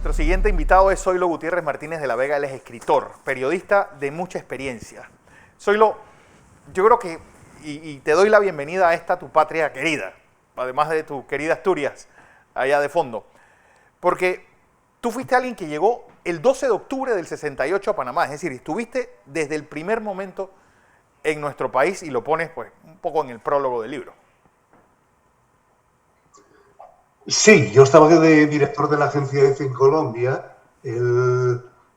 Nuestro siguiente invitado es Zoilo Gutiérrez Martínez de la Vega. Él es escritor, periodista de mucha experiencia. Zoilo, yo creo que, y te doy la bienvenida a esta tu patria querida, además de tu querida Asturias, allá de fondo, porque tú fuiste alguien que llegó el 12 de octubre del 68 a Panamá, es decir, estuviste desde el primer momento en nuestro país y lo pones pues un poco en el prólogo del libro. Sí, yo estaba de director de la agencia EFE en Colombia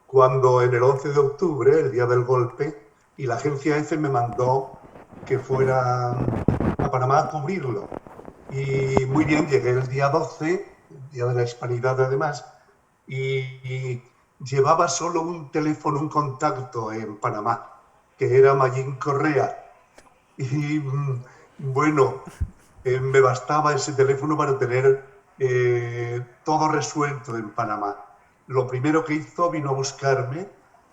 cuando en el 11 de octubre, el día del golpe, y la agencia EFE me mandó que fuera a Panamá a cubrirlo. Y muy bien, llegué el día 12, el día de la Hispanidad además, y llevaba solo un teléfono, un contacto en Panamá, que era Mayín Correa. Y bueno, me bastaba ese teléfono para tener todo resuelto en Panamá. Lo primero que hizo, vino a buscarme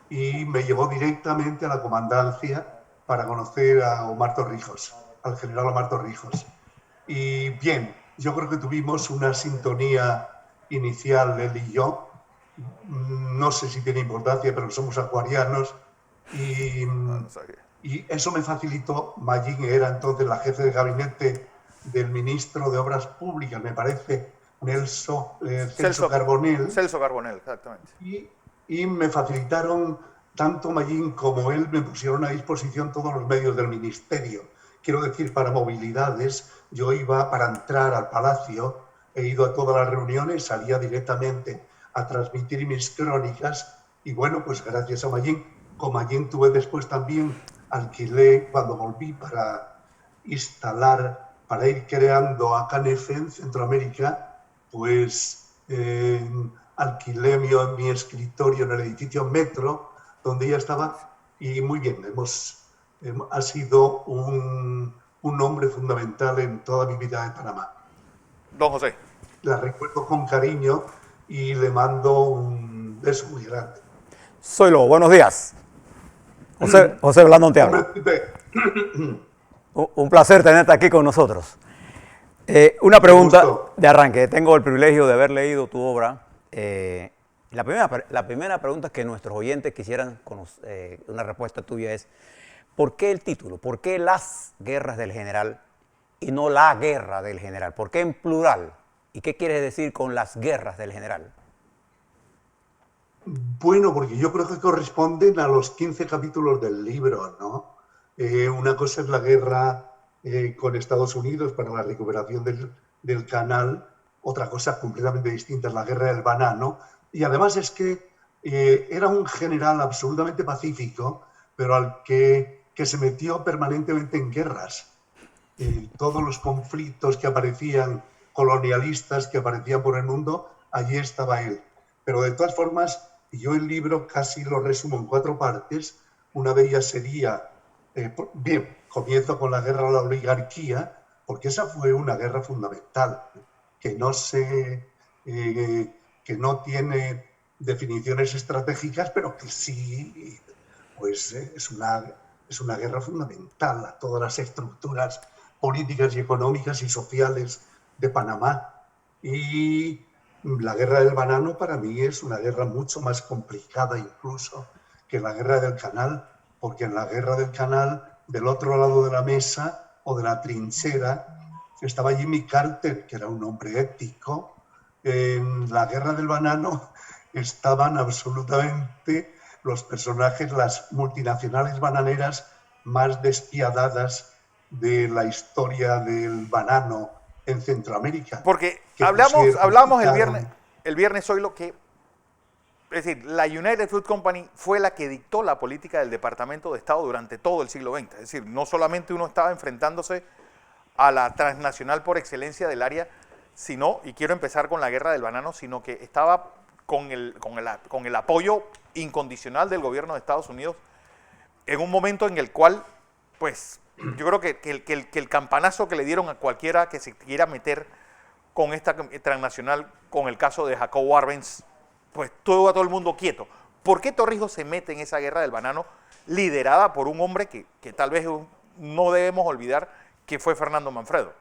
y me llevó directamente a la comandancia para conocer a Omar Torrijos, al general Omar Torrijos. Y bien, yo creo que tuvimos una sintonía inicial, él y yo. No sé si tiene importancia, pero somos acuarianos. Y eso me facilitó. Mayín era entonces la jefe de gabinete del ministro de Obras Públicas, me parece, Celso Carbonell. Celso Carbonell, exactamente. Y me facilitaron, tanto Mayín como él, me pusieron a disposición todos los medios del ministerio. Quiero decir, para movilidades, yo iba para entrar al palacio, he ido a todas las reuniones, salía directamente a transmitir mis crónicas y bueno, pues gracias a Mayín. Con Mayín tuve después también, alquilé, cuando volví para instalar, para ir creando a CANEFE en Centroamérica, pues alquilé mi escritorio en el edificio Metro, donde ella estaba, y muy bien, ha sido un hombre fundamental en toda mi vida en Panamá. Don José. La recuerdo con cariño y le mando un beso muy grande. Zoilo, buenos días. José Blandón te habla. Un placer tenerte aquí con nosotros. Una pregunta de arranque. Tengo el privilegio de haber leído tu obra. La primera pregunta que nuestros oyentes quisieran conocer, una respuesta tuya es, ¿por qué el título? ¿Por qué Las Guerras del General y no La Guerra del General? ¿Por qué en plural? ¿Y qué quieres decir con Las Guerras del General? Bueno, porque yo creo que corresponden a los 15 capítulos del libro, ¿no? Una cosa es la guerra con Estados Unidos para la recuperación del canal, otra cosa completamente distinta es la guerra del banano. Y además es que era un general absolutamente pacífico, pero al que se metió permanentemente en guerras. Todos los conflictos que aparecían, colonialistas que aparecían por el mundo, allí estaba él. Pero de todas formas, yo el libro casi lo resumo en 4 partes. Una de ellas sería, bien, comienzo con la guerra a la oligarquía, porque esa fue una guerra fundamental, que no tiene definiciones estratégicas, pero que sí, pues es una guerra fundamental a todas las estructuras políticas y económicas y sociales de Panamá. Y la guerra del banano para mí es una guerra mucho más complicada incluso que la guerra del canal, porque en la guerra del canal, del otro lado de la mesa o de la trinchera, estaba Jimmy Carter, que era un hombre ético. En la guerra del banano estaban absolutamente los personajes, las multinacionales bananeras más despiadadas de la historia del banano en Centroamérica. Porque hablamos el viernes hoy lo que, es decir, la United Fruit Company fue la que dictó la política del Departamento de Estado durante todo el siglo XX. Es decir, no solamente uno estaba enfrentándose a la transnacional por excelencia del área, sino, y quiero empezar con la guerra del banano, sino que estaba con el apoyo incondicional del gobierno de Estados Unidos en un momento en el cual, pues, yo creo que el campanazo que le dieron a cualquiera que se quiera meter con esta transnacional, con el caso de Jacobo Arbenz, pues todo a todo el mundo quieto. ¿Por qué Torrijos se mete en esa guerra del banano liderada por un hombre que tal vez no debemos olvidar que fue Fernando Manfredo?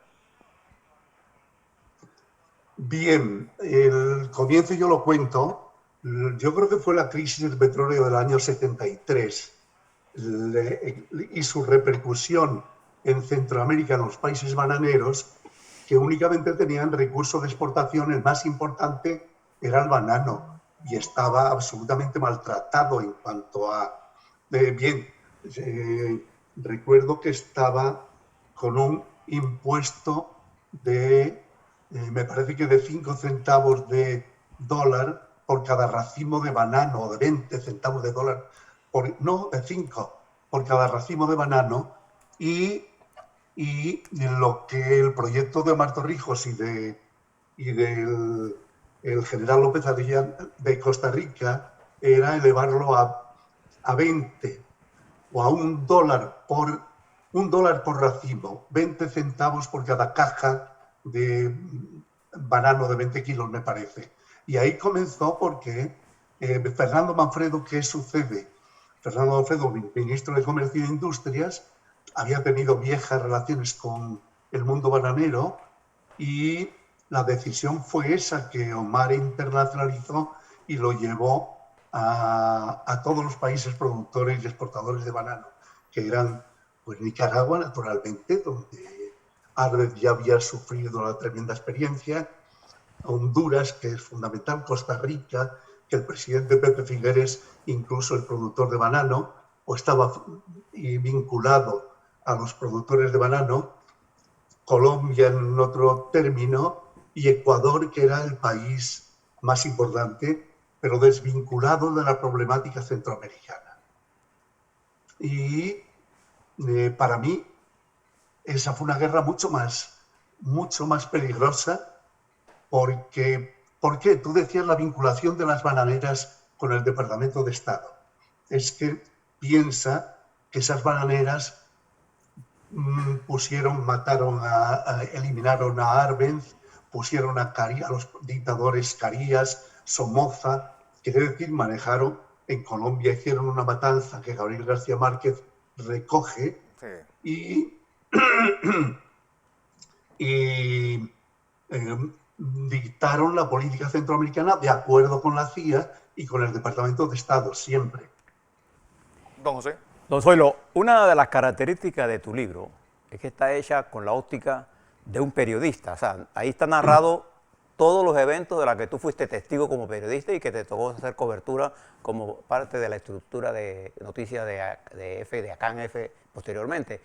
Bien, el comienzo yo lo cuento. Yo creo que fue la crisis del petróleo del año 73 y su repercusión en Centroamérica, en los países bananeros, que únicamente tenían recursos de exportación. El más importante era el banano y estaba absolutamente maltratado en cuanto a... bien, recuerdo que estaba con un impuesto de, me parece que de 5 centavos de dólar por cada racimo de banano, o de 20 centavos de dólar, no, de 5, por cada racimo de banano, y lo que el proyecto de Omar Torrijos y del el general López Arellano de Costa Rica era elevarlo a 20 o a $1 por racimo, 20 centavos por cada caja de banano de 20 kilos, me parece. Y ahí comenzó porque Fernando Manfredo, ¿qué sucede? Fernando Manfredo, ministro de Comercio e Industrias, había tenido viejas relaciones con el mundo bananero y la decisión fue esa, que Omar internacionalizó y lo llevó a todos los países productores y exportadores de banano, que eran pues Nicaragua, naturalmente, donde Álvarez ya había sufrido la tremenda experiencia, Honduras, que es fundamental, Costa Rica, que el presidente Pepe Figueres, incluso el productor de banano, o estaba vinculado a los productores de banano, Colombia en otro término, y Ecuador, que era el país más importante, pero desvinculado de la problemática centroamericana. Y para mí esa fue una guerra mucho más peligrosa porque, ¿por qué? Tú decías la vinculación de las bananeras con el Departamento de Estado. Es que piensa que esas bananeras eliminaron a Arbenz, pusieron a los dictadores Carías, Somoza, quiere decir, manejaron en Colombia, hicieron una matanza que Gabriel García Márquez recoge, sí. y dictaron la política centroamericana de acuerdo con la CIA y con el Departamento de Estado, siempre. Don José. Don Zoilo, una de las características de tu libro es que está hecha con la óptica de un periodista. O sea, ahí está narrado todos los eventos de los que tú fuiste testigo como periodista y que te tocó hacer cobertura como parte de la estructura de noticias de F, de ACAN F posteriormente.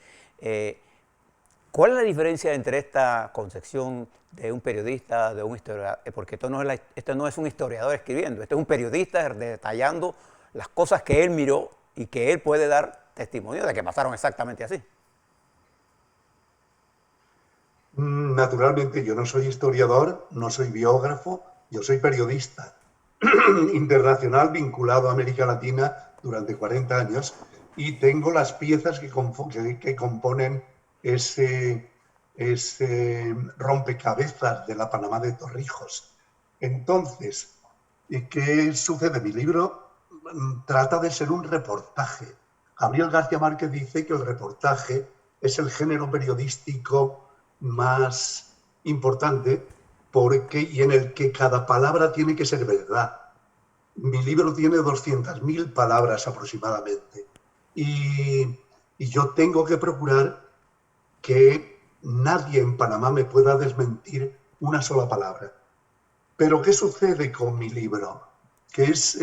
¿Cuál es la diferencia entre esta concepción de un periodista, de un historiador? Porque esto no es un historiador escribiendo, este es un periodista detallando las cosas que él miró y que él puede dar testimonio de que pasaron exactamente así. Naturalmente, yo no soy historiador, no soy biógrafo, yo soy periodista internacional vinculado a América Latina durante 40 años y tengo las piezas que componen ese rompecabezas de la Panamá de Torrijos. Entonces, ¿qué sucede? Mi libro trata de ser un reportaje. Gabriel García Márquez dice que el reportaje es el género periodístico más importante y en el que cada palabra tiene que ser verdad. Mi libro tiene 200.000 palabras aproximadamente y yo tengo que procurar que nadie en Panamá me pueda desmentir una sola palabra. Pero ¿qué sucede con mi libro? Que es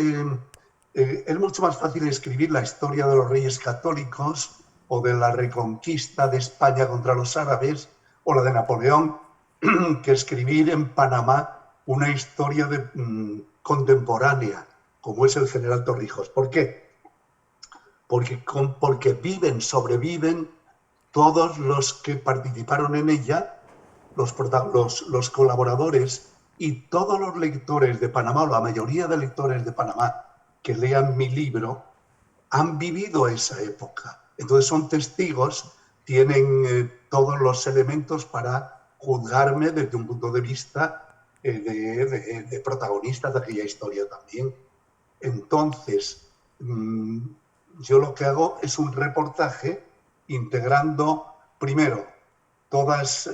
mucho más fácil escribir la historia de los reyes católicos o de la reconquista de España contra los árabes o la de Napoleón que escribir en Panamá una historia contemporánea como es el general Torrijos. ¿Por qué? Porque sobreviven todos los que participaron en ella, los colaboradores y todos los lectores de Panamá, o la mayoría de lectores de Panamá que lean mi libro, han vivido esa época. Entonces son testigos, tienen todos los elementos para juzgarme desde un punto de vista de protagonistas de aquella historia también. Entonces, yo lo que hago es un reportaje integrando, primero, todas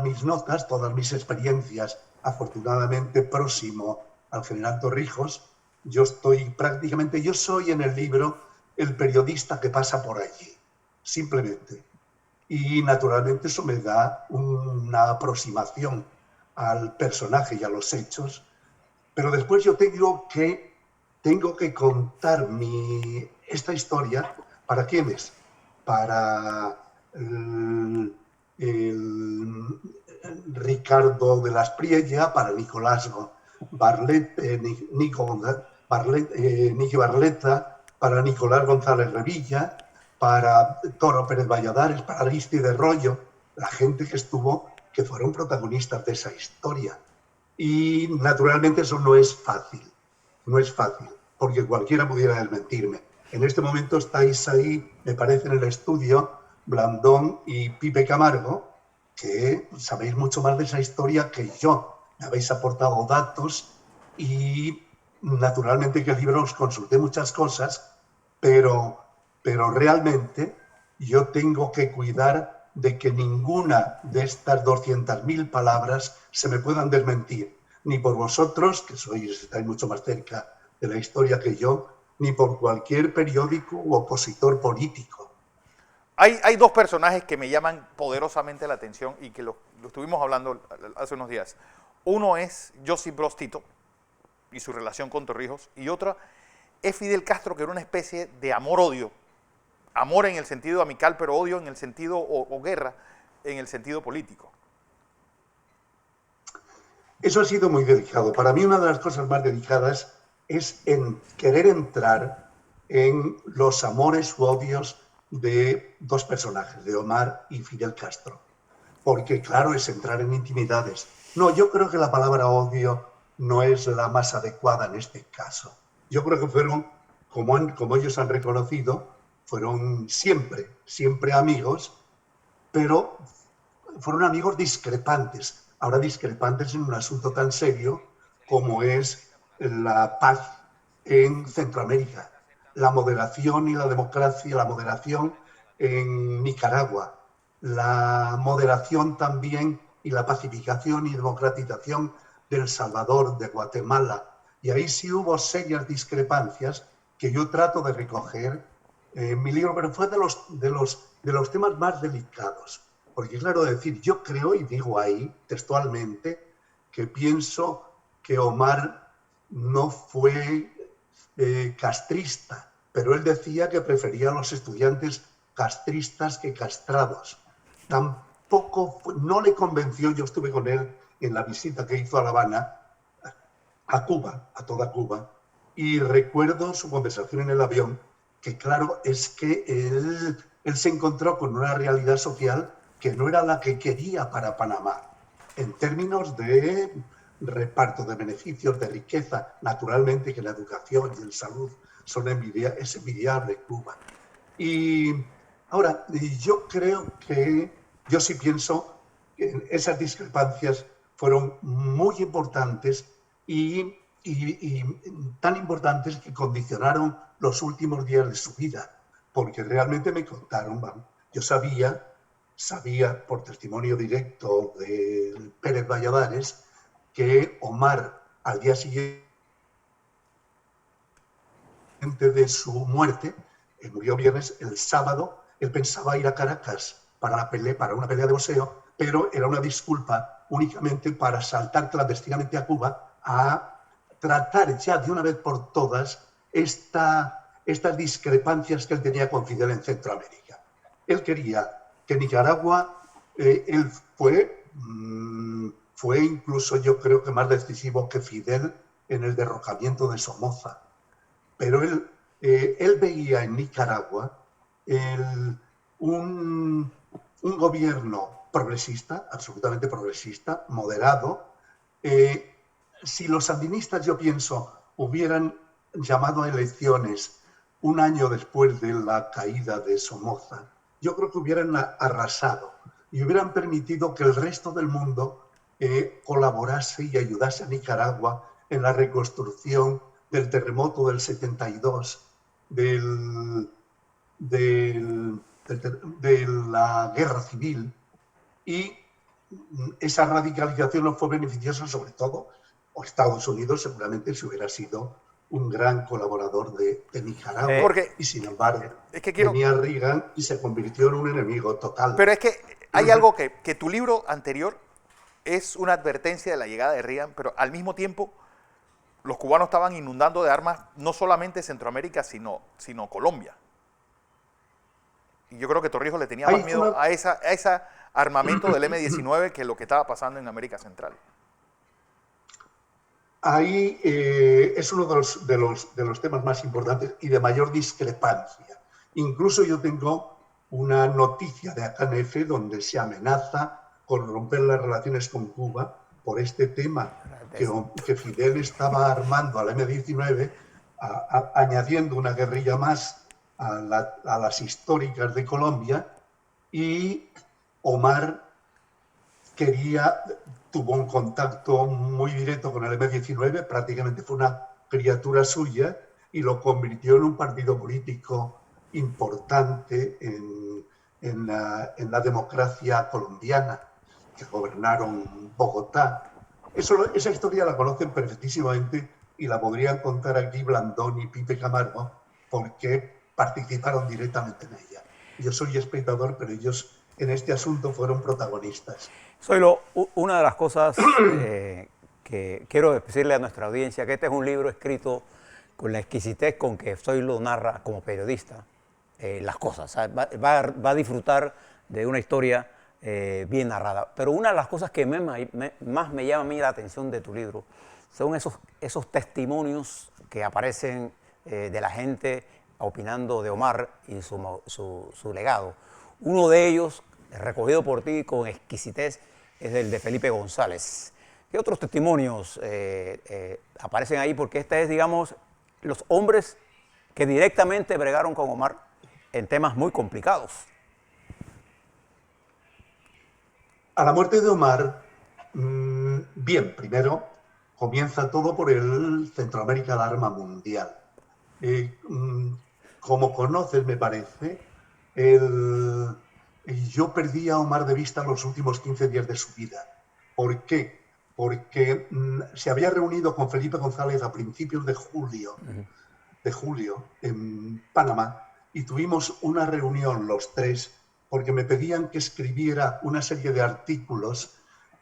mis notas, todas mis experiencias afortunadamente próximo al general Torrijos. Yo soy en el libro el periodista que pasa por allí, simplemente. Y naturalmente eso me da una aproximación al personaje y a los hechos, pero después yo tengo que contar esta historia. ¿Para quiénes? Para el Ricardo de las Priella, para Nicolás Nicky Barletta, para Nicolás González Revilla, para Toro Pérez Valladares, para Aristide Rollo, la gente que fueron protagonistas de esa historia. Y naturalmente eso no es fácil, porque cualquiera pudiera desmentirme. En este momento estáis ahí, me parece, en el estudio, Blandón y Pipe Camargo, que sabéis mucho más de esa historia que yo. Me habéis aportado datos y naturalmente que el libro os consulté muchas cosas, pero realmente yo tengo que cuidar de que ninguna de estas 200.000 palabras se me puedan desmentir, ni por vosotros, que estáis mucho más cerca de la historia que yo, ni por cualquier periódico u opositor político. Hay dos personajes que me llaman poderosamente la atención y que lo estuvimos hablando hace unos días. Uno es Josip Broz Tito y su relación con Torrijos, y otra es Fidel Castro, que era una especie de amor-odio. Amor en el sentido amical, pero odio en el sentido, o guerra en el sentido político. Eso ha sido muy delicado. Para mí una de las cosas más delicadas es querer entrar en los amores u odios de dos personajes, de Omar y Fidel Castro. Porque claro, es entrar en intimidades. No, yo creo que la palabra odio no es la más adecuada en este caso. Yo creo que fueron, como ellos han reconocido, fueron siempre amigos, pero fueron amigos discrepantes. Ahora discrepantes en un asunto tan serio como es la paz en Centroamérica, la moderación y la democracia, la moderación en Nicaragua, la moderación también y la pacificación y democratización de El Salvador, de Guatemala. Y ahí sí hubo serias discrepancias que yo trato de recoger en mi libro, pero fue de los temas más delicados. Porque claro, decir, yo creo y digo ahí textualmente que pienso que Omar no fue castrista, pero él decía que prefería a los estudiantes castristas que castrados. No le convenció, yo estuve con él en la visita que hizo a La Habana, a Cuba, a toda Cuba, y recuerdo su conversación en el avión, que claro, es que él se encontró con una realidad social que no era la que quería para Panamá, en términos de reparto de beneficios, de riqueza. Naturalmente que la educación y la salud es envidiable Cuba. Y ahora, yo sí pienso que esas discrepancias fueron muy importantes y tan importantes que condicionaron los últimos días de su vida, porque realmente me contaron, yo sabía por testimonio directo de Pérez Valladares que Omar, al día siguiente de su muerte, murió viernes, el sábado, él pensaba ir a Caracas para una pelea de boxeo, pero era una disculpa únicamente para saltar clandestinamente a Cuba a tratar ya de una vez por todas estas discrepancias que él tenía con Fidel en Centroamérica. Él quería que Nicaragua, él fue incluso, yo creo que más decisivo que Fidel en el derrocamiento de Somoza. Pero él veía en Nicaragua un gobierno progresista, absolutamente progresista, moderado. Si los sandinistas, yo pienso, hubieran llamado a elecciones un año después de la caída de Somoza, yo creo que hubieran arrasado y hubieran permitido que el resto del mundo colaborase y ayudase a Nicaragua en la reconstrucción del terremoto del 72, de la guerra civil, y esa radicalización no fue beneficiosa, sobre todo, o Estados Unidos seguramente si hubiera sido un gran colaborador de Nicaragua. Y sin embargo, venía Reagan y se convirtió en un enemigo total. Pero es que hay algo que tu libro anterior es una advertencia de la llegada de Reagan, pero al mismo tiempo los cubanos estaban inundando de armas no solamente Centroamérica, sino Colombia. Y yo creo que Torrijos le tenía más miedo a ese armamento del M-19 que lo que estaba pasando en América Central. Ahí es uno de los temas más importantes y de mayor discrepancia. Incluso yo tengo una noticia de ACANF donde se amenaza con romper las relaciones con Cuba por este tema, que Fidel estaba armando al M-19, añadiendo una guerrilla más a las históricas de Colombia, y Omar tuvo un contacto muy directo con el M-19, prácticamente fue una criatura suya, y lo convirtió en un partido político importante en la democracia colombiana, que gobernaron Bogotá. Esa historia la conocen perfectísimamente y la podrían contar aquí Blandón y Pipe Camargo, porque participaron directamente en ella. Yo soy espectador, pero ellos en este asunto fueron protagonistas. Zoilo, una de las cosas que quiero decirle a nuestra audiencia, que este es un libro escrito con la exquisitez con que Zoilo narra como periodista las cosas. Va a disfrutar de una historia bien narrada. Pero una de las cosas que más me llama a mí la atención de tu libro son esos testimonios que aparecen de la gente opinando de Omar y su legado. Uno de ellos, recogido por ti con exquisitez, es el de Felipe González. ¿Qué otros testimonios aparecen ahí? Porque este es, digamos, los hombres que directamente bregaron con Omar en temas muy complicados. A la muerte de Omar, bien, primero comienza todo por el Centroamérica Alarma Mundial. Como conoces, me parece, yo perdí a Omar de vista los últimos 15 días de su vida. ¿Por qué? Porque se había reunido con Felipe González a principios de julio en Panamá, y tuvimos una reunión los tres porque me pedían que escribiera una serie de artículos.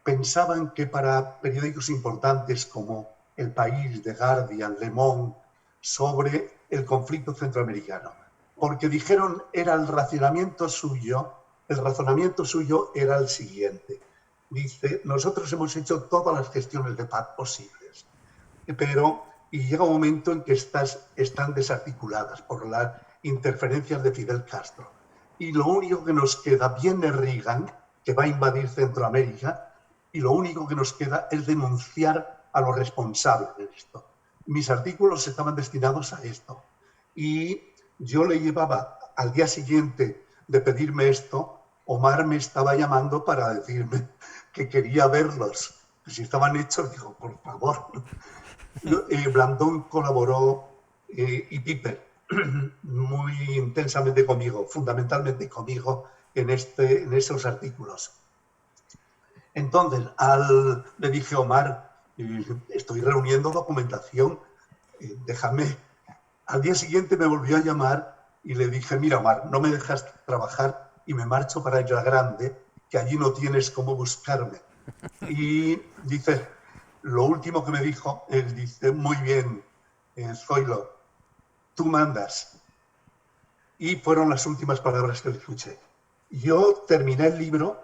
Pensaban que para periódicos importantes como El País, The Guardian, Le Monde, sobre el conflicto centroamericano, porque dijeron era el razonamiento suyo era el siguiente. Dice, nosotros hemos hecho todas las gestiones de paz posibles, y llega un momento en que están desarticuladas por las interferencias de Fidel Castro. Y lo único que nos queda, viene Reagan, que va a invadir Centroamérica, y lo único que nos queda es denunciar a los responsables de esto. Mis artículos estaban destinados a esto. Y yo le llevaba, al día siguiente de pedirme esto, Omar me estaba llamando para decirme que quería verlos. Si estaban hechos, digo, por favor. Blandón colaboró y Piper muy intensamente conmigo, fundamentalmente conmigo en esos artículos. Entonces, le dije a Omar, estoy reuniendo documentación, déjame. Al día siguiente me volvió a llamar y le dije, mira Omar, no me dejas trabajar y me marcho para Isla Grande, que allí no tienes cómo buscarme. Y dice, lo último que me dijo, él dice, muy bien, Zoilo, tú mandas. Y fueron las últimas palabras que le escuché. Yo terminé el libro,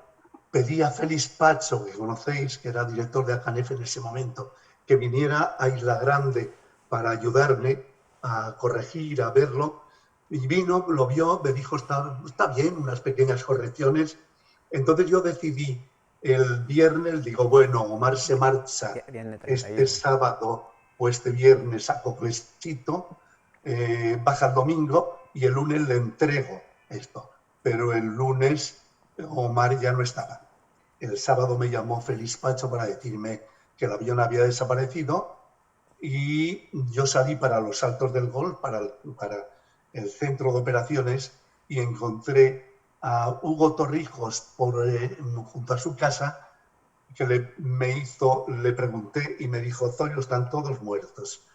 pedí a Félix Pacho, que conocéis, que era director de ACANF en ese momento, que viniera a Isla Grande para ayudarme a corregir, a verlo. Y vino, lo vio, me dijo, está bien, unas pequeñas correcciones. Entonces yo decidí el viernes, digo, bueno, Omar se marcha este sábado o este viernes a Coclesito, baja el domingo y el lunes le entrego esto. Pero el lunes Omar ya no estaba. El sábado me llamó Félix Pacho para decirme que el avión había desaparecido y yo salí para los Altos del Golf, para el centro de operaciones, y encontré a Hugo Torrijos junto a su casa que le pregunté y me dijo, Zoilo, están todos muertos.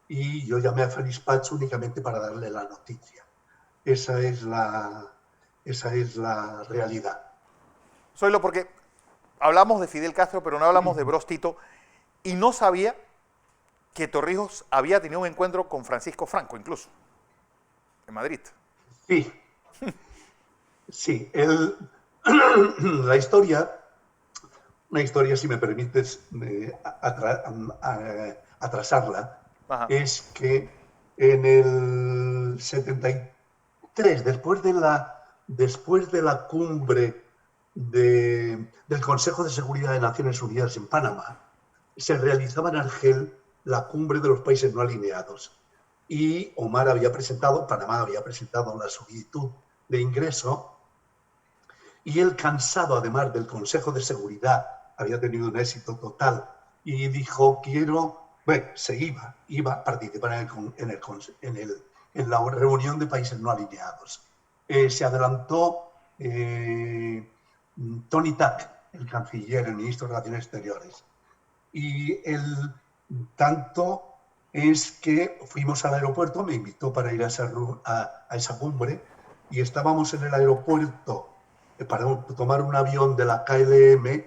Y yo llamé a Félix Pacho únicamente para darle la noticia. Esa es la realidad. Zoilo, porque hablamos de Fidel Castro, pero no hablamos de Broz Tito, y no sabía que Torrijos había tenido un encuentro con Francisco Franco, incluso, en Madrid. Sí, sí. La historia, una historia, si me permites atrasarla, Ajá. es que en el 73, después de la cumbre del Consejo de Seguridad de Naciones Unidas en Panamá, se realizaba en Argel la cumbre de los países no alineados. Y Panamá había presentado la solicitud de ingreso, y él, cansado además del Consejo de Seguridad, había tenido un éxito total, y dijo, iba a participar en la reunión de países no alineados. Se adelantó Tony Tack, el canciller, el ministro de Relaciones Exteriores, y tanto es que fuimos al aeropuerto, me invitó para ir a esa cumbre, y estábamos en el aeropuerto para tomar un avión de la KLM,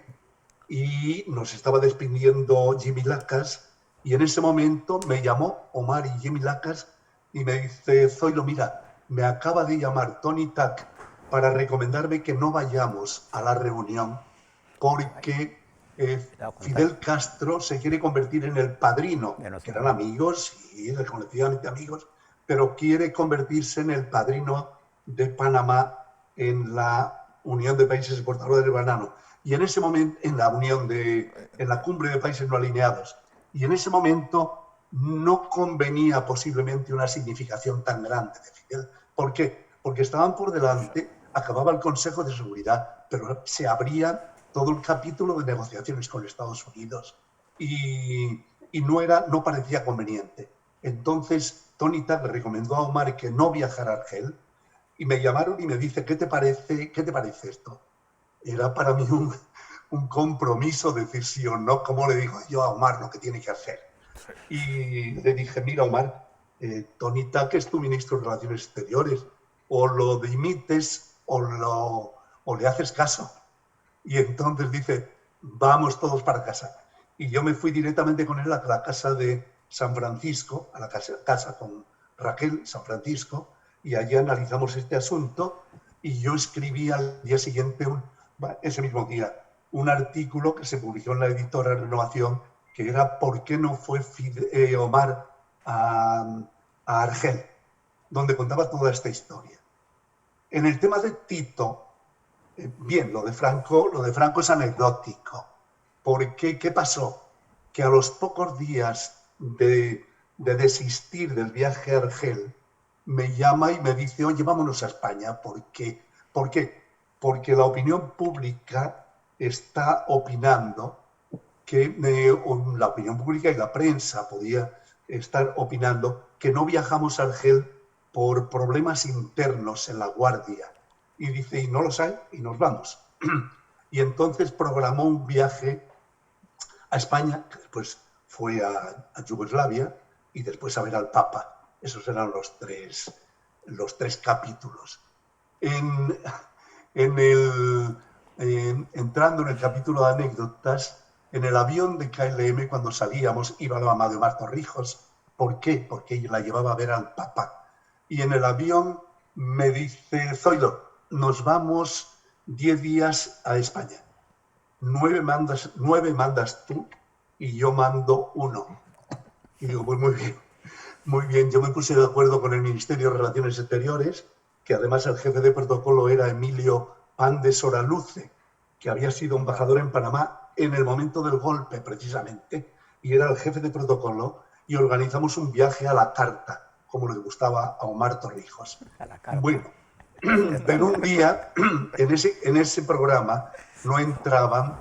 y nos estaba despidiendo Jimmy Lacas, y en ese momento me llamó Omar y Jimmy Lacas y me dice, Zoilo, mira, me acaba de llamar Tony Tack para recomendarme que no vayamos a la reunión porque Fidel Castro se quiere convertir en el padrino, que eran amigos y reconocidamente amigos, pero quiere convertirse en el padrino de Panamá en la Unión de Países Exportadores de Banano. Y en ese momento, en la cumbre de países no alineados, y en ese momento no convenía posiblemente una significación tan grande de Fidel. ¿Por qué? Porque estaban por delante, acababa el Consejo de Seguridad, pero se abría todo el capítulo de negociaciones con Estados Unidos y no parecía conveniente. Entonces, Tony Tack le recomendó a Omar que no viajara a Argel, y me llamaron y me dice, ¿qué te parece esto? Era para mí un compromiso decir sí o no, como le digo yo a Omar lo que tiene que hacer. Y le dije, mira, Omar, Tony Tack es tu ministro de Relaciones Exteriores, o lo dimites o le haces caso. Y entonces dice, vamos todos para casa. Y yo me fui directamente con él a la casa de San Francisco, a la casa con Raquel, San Francisco, y allí analizamos este asunto, y yo escribí al día siguiente, ese mismo día, un artículo que se publicó en la editora Renovación, que era ¿por qué no fue Omar a Argel?, donde contaba toda esta historia. En el tema de Tito, bien, lo de Franco es anecdótico, porque ¿qué pasó? Que a los pocos días de desistir del viaje a Argel, me llama y me dice, oye, vámonos a España. ¿Por qué? Porque la opinión pública está opinando la opinión pública y la prensa podía estar opinando que no viajamos a Argel por problemas internos en la Guardia. Y dice, y no los hay, y nos vamos. Y entonces programó un viaje a España, que después fue a Yugoslavia, y después a ver al Papa. Esos eran los tres capítulos. Entrando en el capítulo de anécdotas, en el avión de KLM, cuando salíamos, iba la mamá de Omar Torrijos. ¿Por qué? Porque ella la llevaba a ver al Papa. Y en el avión me dice, Zoilo, nos vamos 10 días a España. 9 mandas tú y yo mando 1. Y digo, pues muy bien. Muy bien, yo me puse de acuerdo con el Ministerio de Relaciones Exteriores, que además el jefe de protocolo era Emilio Pan de Soraluce, que había sido embajador en Panamá en el momento del golpe, precisamente, y era el jefe de protocolo, y organizamos un viaje a la carta, como le gustaba a Omar Torrijos. Bueno, pero un día, en ese programa, no entraban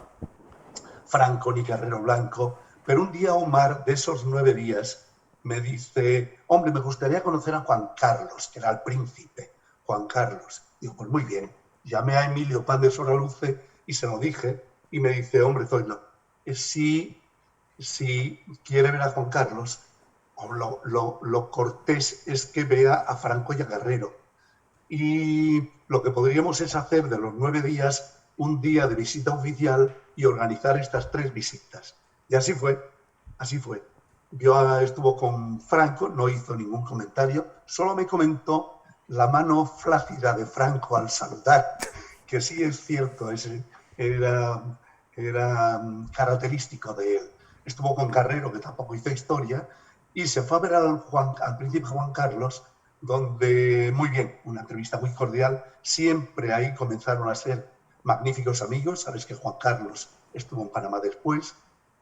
Franco ni Carrero Blanco, pero un día Omar, de esos 9 días, me dice, hombre, me gustaría conocer a Juan Carlos, que era el príncipe, Juan Carlos. Digo, pues muy bien. Llamé a Emilio Pan de Soraluce y se lo dije, y me dice, hombre, Zoilo, si quiere ver a Juan Carlos, lo cortés es que vea a Franco y a Guerrero. Y lo que podríamos es hacer de los 9 días un día de visita oficial y organizar estas 3 visitas. Y así fue, así fue. Yo estuvo con Franco, no hizo ningún comentario, solo me comentó la mano flácida de Franco al saludar, que sí es cierto, era característico de él. Estuvo con Carrero, que tampoco hizo historia, y se fue a ver al príncipe Juan Carlos, donde, muy bien, una entrevista muy cordial, siempre ahí comenzaron a ser magníficos amigos. Sabes que Juan Carlos estuvo en Panamá después,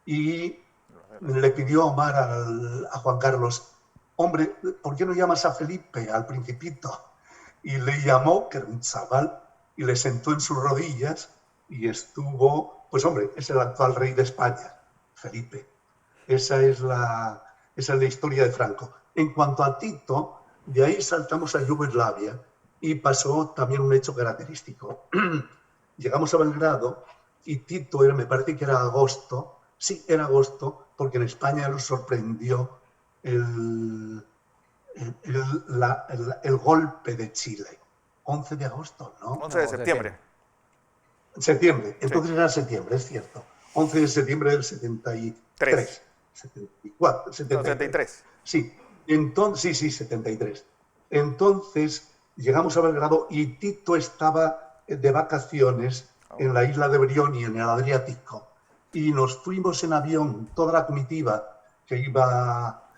y le pidió a Omar a Juan Carlos, hombre, ¿por qué no llamas a Felipe, al principito? Y le llamó, que era un chaval, y le sentó en sus rodillas y estuvo, pues hombre, es el actual rey de España, Felipe. Esa es la historia de Franco. En cuanto a Tito, de ahí saltamos a Yugoslavia y pasó también un hecho característico. Llegamos a Belgrado y Tito me parece que era agosto, sí, era agosto, porque en España nos sorprendió el golpe de Chile. 11 de agosto, ¿no? 11 de septiembre. Septiembre, entonces era septiembre, es cierto. 11 de septiembre del 73. 74, 73. Sí, entonces, sí, 73. Entonces llegamos a Belgrado y Tito estaba de vacaciones en la isla de Brioni, en el Adriático. Y nos fuimos en avión, toda la comitiva que iba,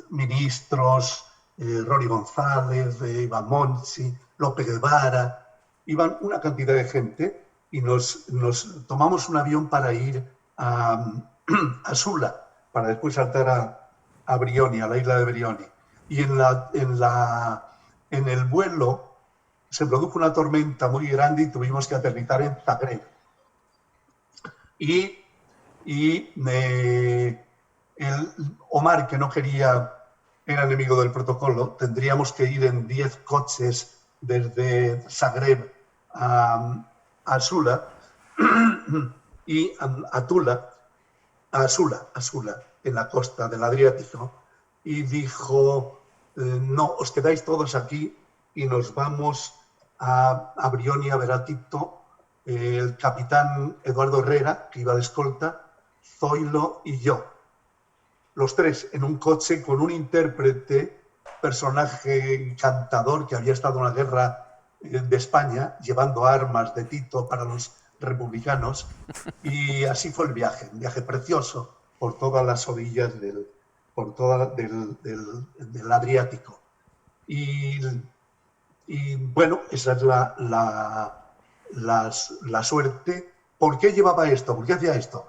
ministros, Rory González, Iván Monchi, López Guevara, iban una cantidad de gente y nos tomamos un avión para ir a Sula, para después saltar a Brioni, a la isla de Brioni. Y en el vuelo se produjo una tormenta muy grande y tuvimos que aterrizar en Zagreb. Y Omar, que no quería, era enemigo del protocolo, tendríamos que ir en 10 coches desde Zagreb a Sula y a Sula, en la costa del Adriático, y dijo, no, os quedáis todos aquí y nos vamos a Brioni a ver a Tito, el capitán Eduardo Herrera, que iba de escolta, Zoilo y yo. Los 3 en un coche con un intérprete, personaje encantador que había estado en la guerra de España, llevando armas de Tito para los republicanos. Y así fue el viaje, un viaje precioso por todas las orillas del Adriático. Y bueno, esa es la suerte. ¿Por qué llevaba esto? ¿Por qué hacía esto?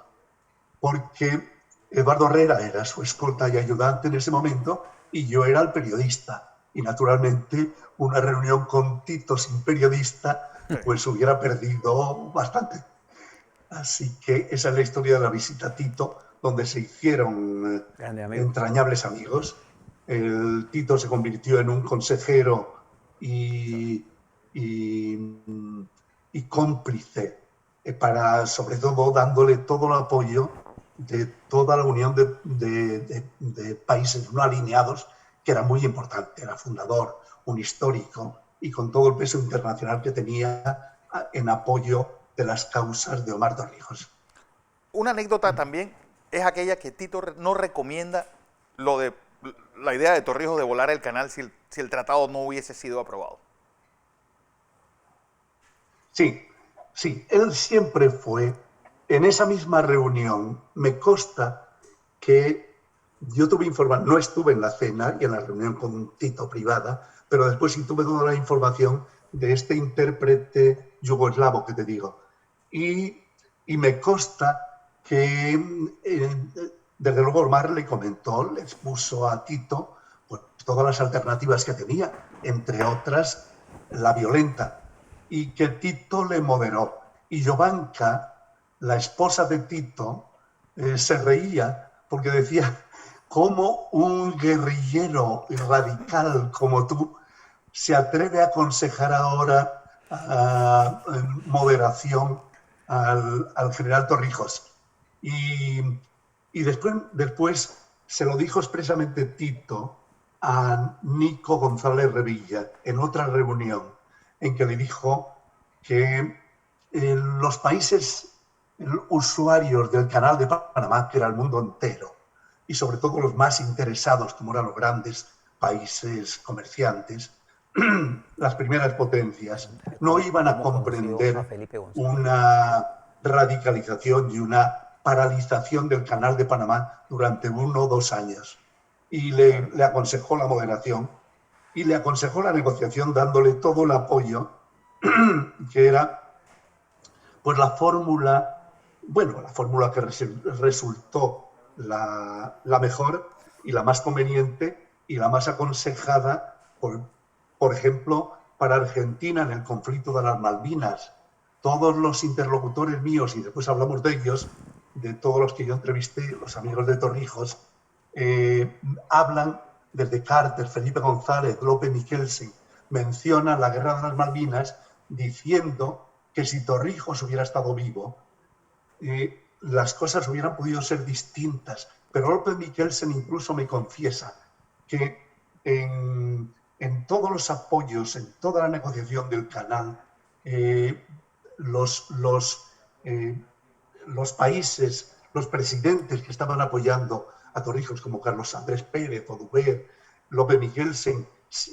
Porque Eduardo Herrera era su escolta y ayudante en ese momento y yo era el periodista. Y naturalmente una reunión con Tito sin periodista pues hubiera perdido bastante. Así que esa es la historia de la visita a Tito, donde se hicieron entrañables amigos. El Tito se convirtió en un consejero y cómplice, sobre todo dándole todo el apoyo de toda la unión de países no alineados, que era muy importante. Era fundador, un histórico, y con todo el peso internacional que tenía en apoyo de las causas de Omar Torrijos. Una anécdota también es aquella que Tito no recomienda la idea de Torrijos de volar el canal si el tratado no hubiese sido aprobado. Sí, él siempre fue. En esa misma reunión me consta que yo tuve información, no estuve en la cena y en la reunión con Tito privada, pero después sí tuve toda la información de este intérprete yugoslavo que te digo. Y me consta que desde luego Omar le comentó, le expuso a Tito pues, todas las alternativas que tenía, entre otras la violenta, y que Tito le moderó. Y Jovanka, la esposa de Tito, se reía porque decía, ¿cómo un guerrillero radical como tú se atreve a aconsejar ahora moderación al general Torrijos. Y después se lo dijo expresamente Tito a Nico González Revilla en otra reunión, en que le dijo que los países usuarios del Canal de Panamá, que era el mundo entero, y sobre todo los más interesados, como eran los grandes países comerciantes, las primeras potencias, no iban a comprender una radicalización y una paralización del Canal de Panamá durante 1 o 2 años. Y le aconsejó la moderación y le aconsejó la negociación, dándole todo el apoyo, que era pues la fórmula que resultó la mejor y la más conveniente y la más aconsejada, por ejemplo, para Argentina en el conflicto de las Malvinas. Todos los interlocutores míos, y después hablamos de ellos, de todos los que yo entrevisté, los amigos de Torrijos, hablan desde Carter, Felipe González, López Michelsen, mencionan la guerra de las Malvinas diciendo que si Torrijos hubiera estado vivo, las cosas hubieran podido ser distintas. Pero López Michelsen incluso me confiesa que en todos los apoyos, en toda la negociación del canal, los países, los presidentes que estaban apoyando a Torrijos, como Carlos Andrés Pérez, Oduber, López Michelsen,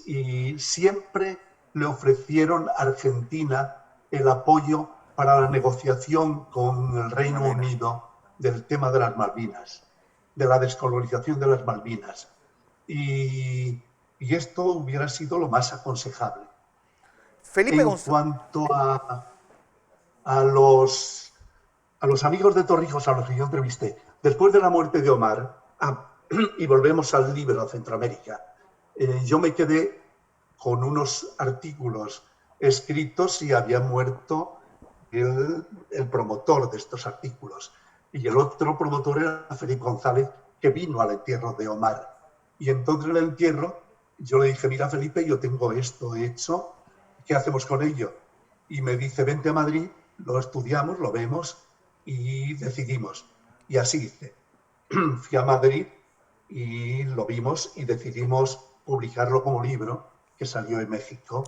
y siempre le ofrecieron a Argentina el apoyo para la negociación con el Reino Unido del tema de las Malvinas, de la descolonización de las Malvinas. Y esto hubiera sido lo más aconsejable. Felipe en cuanto a los amigos de Torrijos a los que yo entrevisté, después de la muerte de Omar, y volvemos al libro Centroamérica, yo me quedé con unos artículos escritos y había muerto el promotor de estos artículos. Y el otro promotor era Felipe González, que vino al entierro de Omar. Y entonces en el entierro yo le dije, mira Felipe, yo tengo esto hecho, ¿qué hacemos con ello? Y me dice, vente a Madrid, lo estudiamos, lo vemos y decidimos. Y así hice. Fui a Madrid y lo vimos y decidimos publicarlo como libro, que salió en México.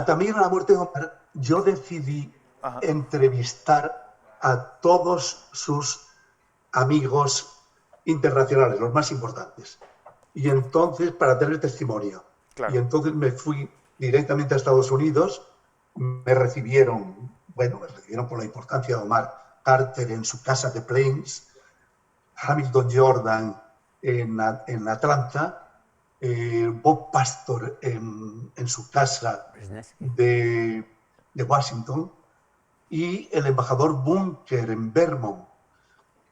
También a la muerte de Omar, yo decidí entrevistar a todos sus amigos internacionales, los más importantes. Y entonces, para tener testimonio. Claro. Y entonces me fui directamente a Estados Unidos, me recibieron por la importancia de Omar, Carter en su casa de Plains, Hamilton Jordan en Atlanta, Bob Pastor en su casa de Washington y el embajador Bunker en Vermont.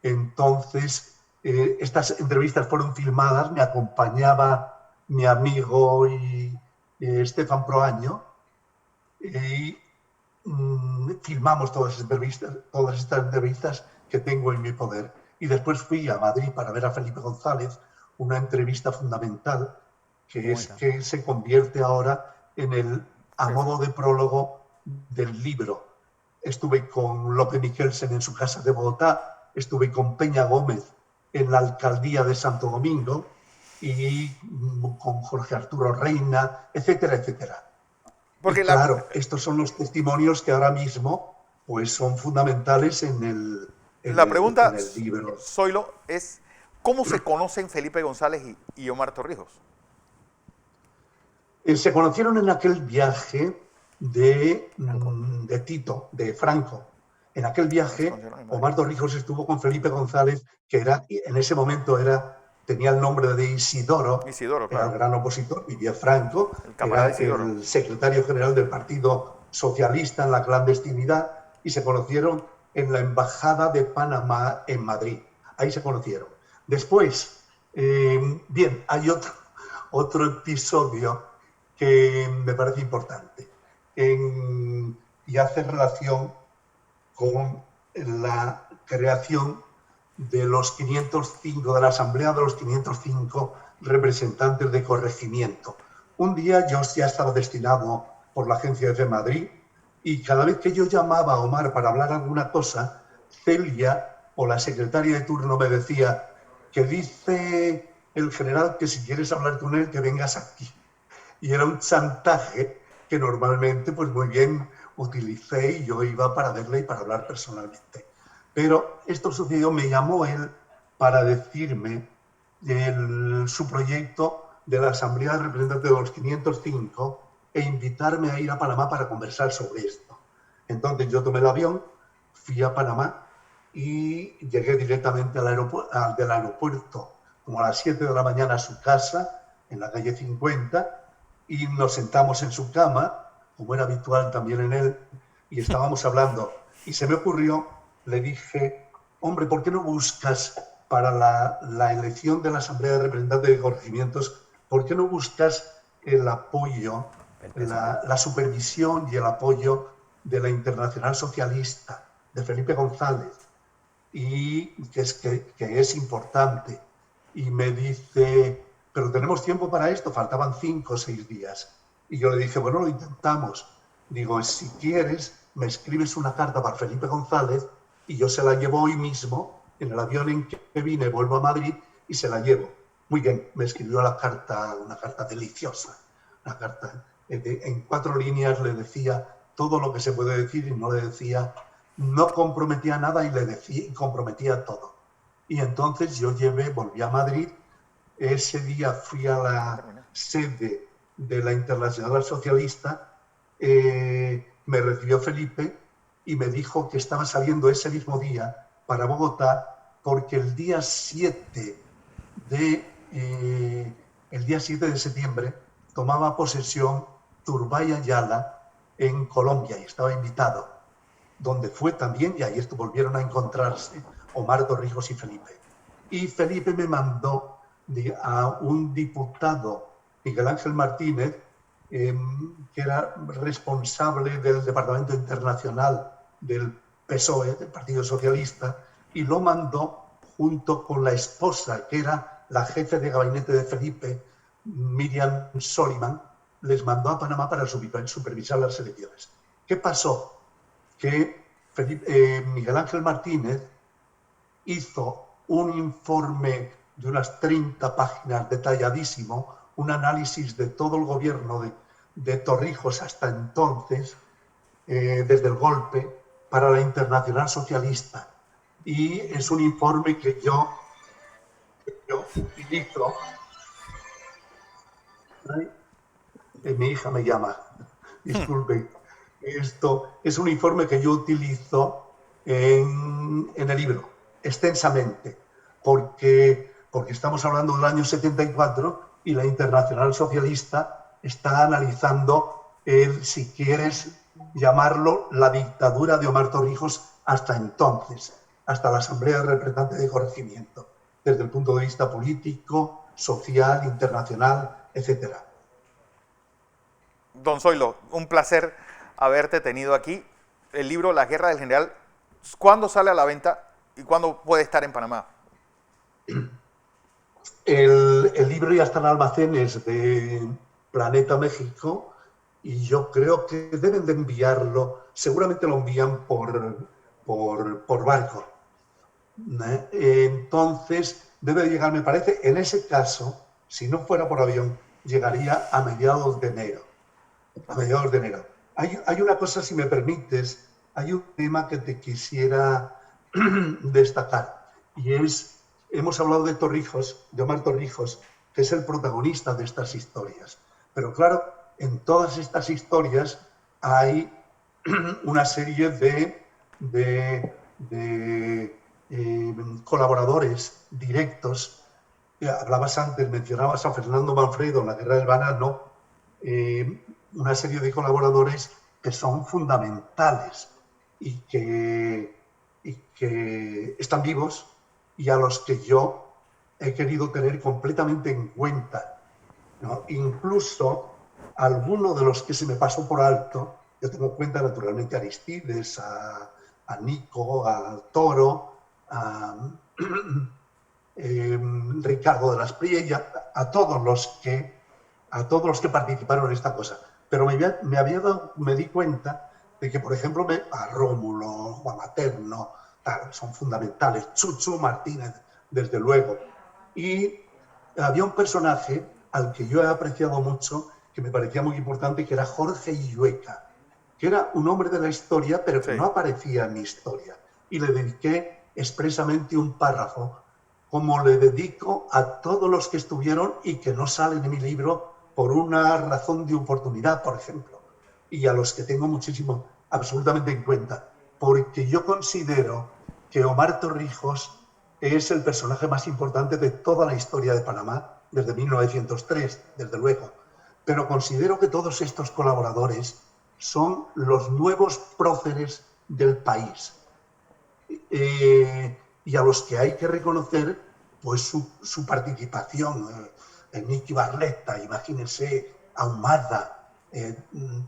Entonces, estas entrevistas fueron filmadas, me acompañaba mi amigo Estefan Proaño y filmamos todas estas entrevistas que tengo en mi poder. Y después fui a Madrid para ver a Felipe González, una entrevista fundamental que se convierte ahora a modo de prólogo del libro. Estuve con López Michelsen en su casa de Bogotá, estuve con Peña Gómez en la alcaldía de Santo Domingo y con Jorge Arturo Reina, etcétera, etcétera. Porque claro, estos son los testimonios que ahora mismo pues, son fundamentales en el libro. Zoilo, es ¿cómo se conocen Felipe González y Omar Torrijos? Se conocieron en aquel viaje de Tito, de Franco. En aquel viaje, Omar Torrijos estuvo con Felipe González, que en ese momento tenía el nombre de Isidoro, claro. Era el gran opositor, vivía Franco, era el secretario general del Partido Socialista en la clandestinidad, y se conocieron en la Embajada de Panamá en Madrid. Ahí se conocieron. Después, hay otro episodio que me parece importante y hace relación con la creación de los 505, de la Asamblea de los 505 representantes de corregimiento. Un día yo ya estaba destinado por la Agencia de Madrid Y cada vez que yo llamaba a Omar para hablar alguna cosa, Celia o la secretaria de turno me decía que dice el general que si quieres hablar con él, que vengas aquí. Y era un chantaje que normalmente, pues muy bien, utilicé y yo iba para verle y para hablar personalmente. Pero esto sucedió, me llamó él para decirme su proyecto de la Asamblea de Representantes de los 505 e invitarme a ir a Panamá para conversar sobre esto. Entonces yo tomé el avión, fui a Panamá y llegué directamente del aeropuerto como a las 7 de la mañana a su casa, en la calle 50, y nos sentamos en su cama, como era habitual también en él, y estábamos hablando. Y se me ocurrió, le dije, hombre, ¿por qué no buscas para la elección de la Asamblea de Representantes de Corregimientos, ¿por qué no buscas el apoyo, la supervisión y el apoyo de la Internacional Socialista, de Felipe González, y que es importante? Y me dice, pero tenemos tiempo para esto, faltaban 5 o 6 días. Y yo le dije, bueno, lo intentamos. Digo, si quieres, me escribes una carta para Felipe González y yo se la llevo hoy mismo, en el avión en que vine, vuelvo a Madrid y se la llevo. Muy bien, me escribió una carta deliciosa, una carta. En 4 líneas le decía todo lo que se puede decir y no le decía, no comprometía nada y le decía y comprometía todo. Y entonces yo volví a Madrid, ese día fui a la sede de la Internacional Socialista, me recibió Felipe y me dijo que estaba saliendo ese mismo día para Bogotá porque el día 7 de septiembre tomaba posesión Turbay Ayala en Colombia y estaba invitado, donde fue también, y ahí volvieron a encontrarse Omar Torrijos y Felipe. Y Felipe me mandó a un diputado, Miguel Ángel Martínez, que era responsable del Departamento Internacional del PSOE, del Partido Socialista, y lo mandó junto con la esposa, que era la jefe de gabinete de Felipe, Miriam Soliman, les mandó a Panamá para supervisar las elecciones. ¿Qué pasó? Que Miguel Ángel Martínez hizo un informe de unas 30 páginas detalladísimo, un análisis de todo el gobierno de Torrijos hasta entonces, desde el golpe, para la Internacional Socialista. Y es un informe que yo utilizo. Mi hija me llama, disculpe. Esto es un informe que yo utilizo en el libro, extensamente, porque estamos hablando del año 74 y la Internacional Socialista está analizando si quieres llamarlo, la dictadura de Omar Torrijos hasta entonces, hasta la Asamblea de Representantes de Corregimiento, desde el punto de vista político, social, internacional, etcétera. Don Zoilo, un placer haberte tenido aquí. El libro La Guerra del General, ¿cuándo sale a la venta y cuándo puede estar en Panamá? El libro ya está en almacenes de Planeta México y yo creo que deben de enviarlo, seguramente lo envían por barco. Entonces debe llegar, me parece, en ese caso, si no fuera por avión, llegaría a mediados de enero. Hay una cosa, si me permites, hay un tema que te quisiera destacar y hemos hablado de Torrijos, de Omar Torrijos, que es el protagonista de estas historias. Pero claro, en todas estas historias hay una serie de colaboradores directos. Hablabas antes, mencionabas a Fernando Manfredo en la Guerra del Banano, una serie de colaboradores que son fundamentales y que están vivos y a los que yo he querido tener completamente en cuenta, ¿no? Incluso alguno de los que se me pasó por alto, yo tengo en cuenta naturalmente a Aristides, a Nico, a Toro, a Ricardo de las Priellas, a todos los que participaron en esta cosa. Pero me di cuenta de que, por ejemplo, a Rómulo, Juan Materno, son fundamentales, Chucho Martínez, desde luego. Y había un personaje al que yo he apreciado mucho, que me parecía muy importante, que era Jorge Illueca, que era un hombre de la historia, pero que Sí. no aparecía en mi historia. Y le dediqué expresamente un párrafo, como le dedico a todos los que estuvieron y que no salen en mi libro por una razón de oportunidad, por ejemplo. Y a los que tengo muchísimo, absolutamente en cuenta. Porque yo considero que Omar Torrijos es el personaje más importante de toda la historia de Panamá, desde 1903, desde luego. Pero considero que todos estos colaboradores son los nuevos próceres del país. Y a los que hay que reconocer pues su participación. Nicky Barletta, imagínense, Ahumada,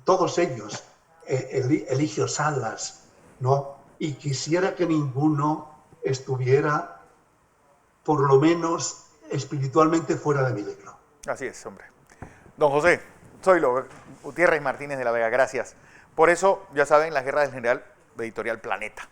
todos ellos, Eligio Salas, ¿no? Y quisiera que ninguno estuviera, por lo menos espiritualmente, fuera de mi libro. Así es, hombre. Don José Zoilo Gutiérrez Martínez de la Vega, gracias. Por eso, ya saben, La Guerra del General, de Editorial Planeta.